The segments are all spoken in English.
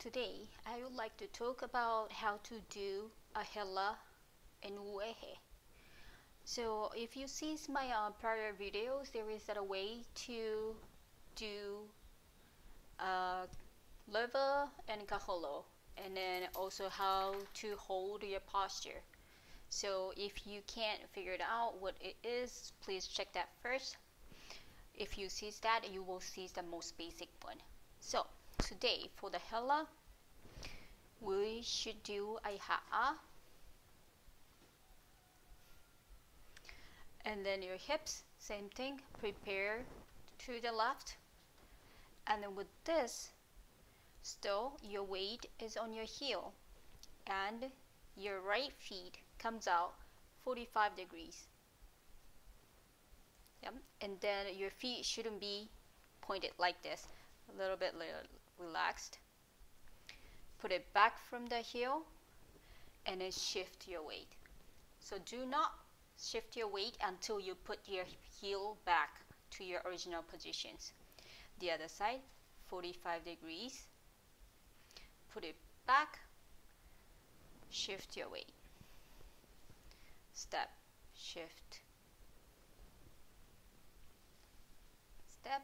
Today, I would like to talk about how to do a Hela and Uehe. So if you see my prior videos, there is a way to do leva and kaholo, and then also how to hold your posture. So if you can't figure it out what it is, please check that first. If you see that, you will see the most basic one. So today for the Hela, we should do a ha'a, and then your hips, same thing, prepare to the left, and then with this, still your weight is on your heel, and your right feet comes out 45 degrees. Yep. And then your feet shouldn't be pointed like this, a little bit relaxed. Put it back from the heel and then shift your weight. So do not shift your weight until you put your heel back to your original positions. The other side, 45 degrees. Put it back, shift your weight. Step, shift, step,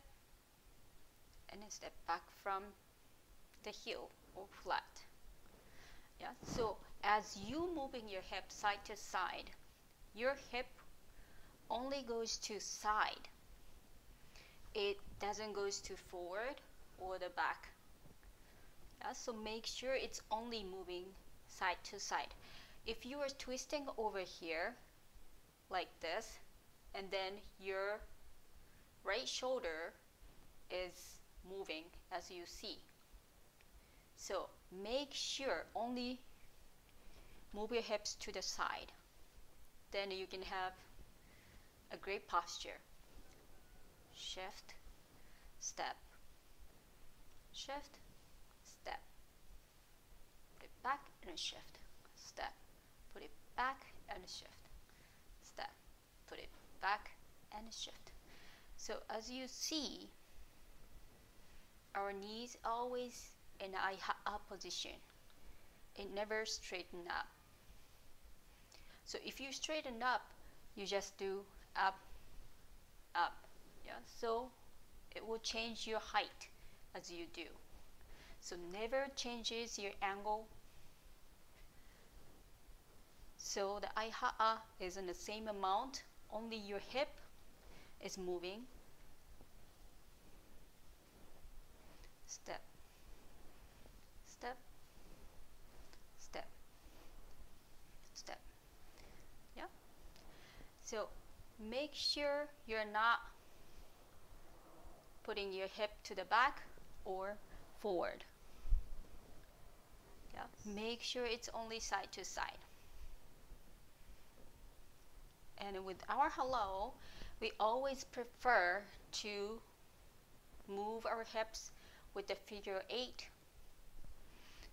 and then step back from the heel or flat. Yeah, so as you moving your hip side to side, your hip only goes to side. It doesn't goes to forward or the back. Yeah, so make sure it's only moving side to side. If you are twisting over here like this, and then your right shoulder is moving as you see. So make sure only move your hips to the side. Then you can have a great posture. Shift, step, shift, step. Put it back and shift, step. Put it back and shift, step. Put it back and shift. So as you see, our knees always in a position. It never straighten up. So if you straighten up, you just do up, up. Yeah. So it will change your height as you do. So never changes your angle. So the aiha'a is in the same amount, only your hip is moving. Step, step, step, step. Yeah. So make sure you're not putting your hip to the back or forward. Yeah. Make sure it's only side to side. And with our hello, we always prefer to move our hips with the figure 8.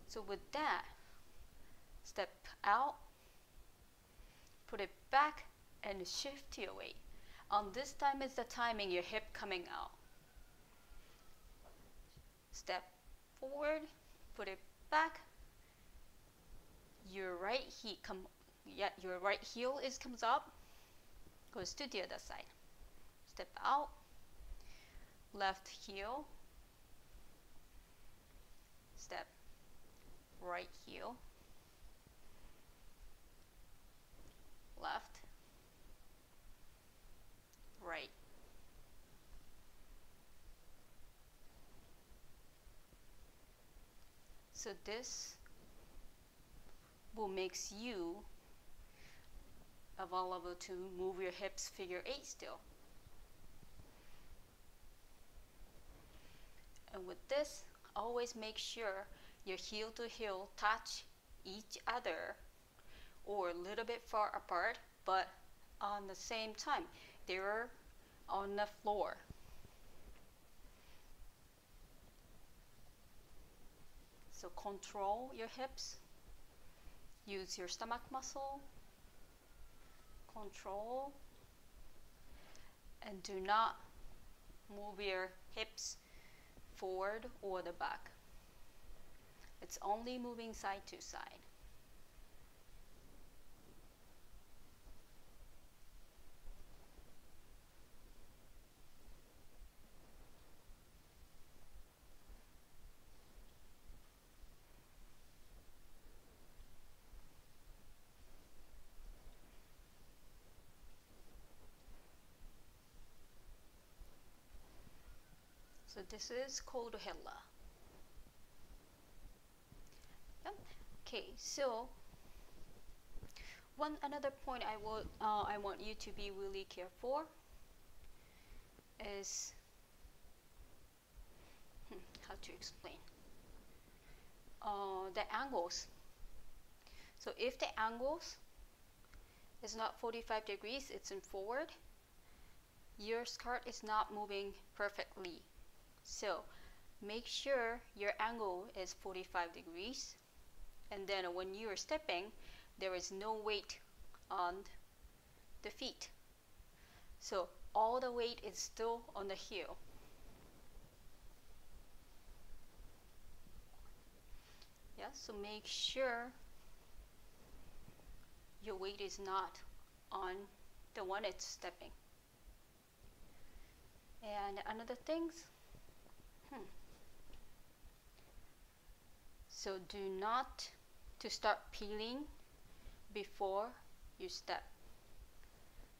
So with that, step out, put it back, and shift your weight. On this time is the timing your hip coming out. Step forward, put it back. Your right heel comes up, goes to the other side. Step out, left heel, step, right heel, left, right. So this will make you available to move your hips figure 8 still. And with this, always make sure your heel to heel touch each other or a little bit far apart, but on the same time, they're on the floor. So control your hips, use your stomach muscle, control, and do not move your hips forward or the back. It's only moving side to side. So this is called Hela. Yeah. Okay, so another point I want you to be really careful is how to explain the angles. So if the angles is not 45 degrees, it's in forward, your skirt is not moving perfectly. So make sure your angle is 45 degrees, and then when you are stepping, there is no weight on the feet. So all the weight is still on the heel. Yeah, so make sure your weight is not on the one it's stepping. And another things, so do not to start peeling before you step.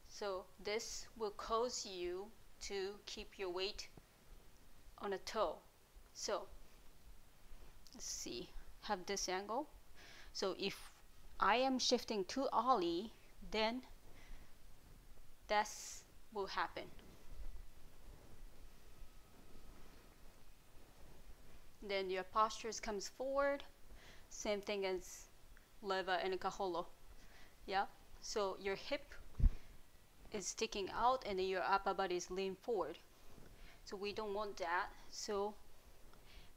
So this will cause you to keep your weight on a toe. So let's see, have this angle. So if I am shifting to ollie, then this will happen. Then your postures comes forward, same thing as leva and kaholo. Yeah, so your hip is sticking out and then your upper body is lean forward. So we don't want that. So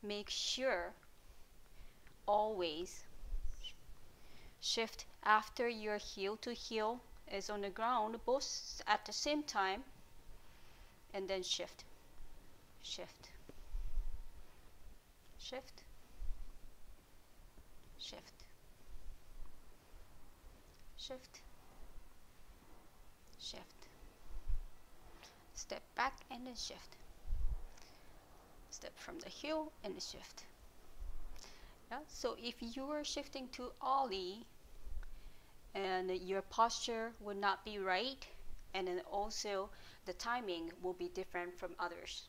make sure always shift after your heel to heel is on the ground, both at the same time, and then shift, shift, shift, shift, shift, shift, step back and then shift, step from the heel and then shift. Yeah, so if you are shifting to ollie and your posture would not be right, and then also the timing will be different from others.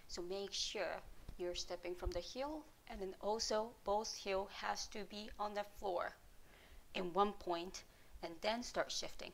So make sure you're stepping from the heel, and then also both heel has to be on the floor in one point, and then start shifting.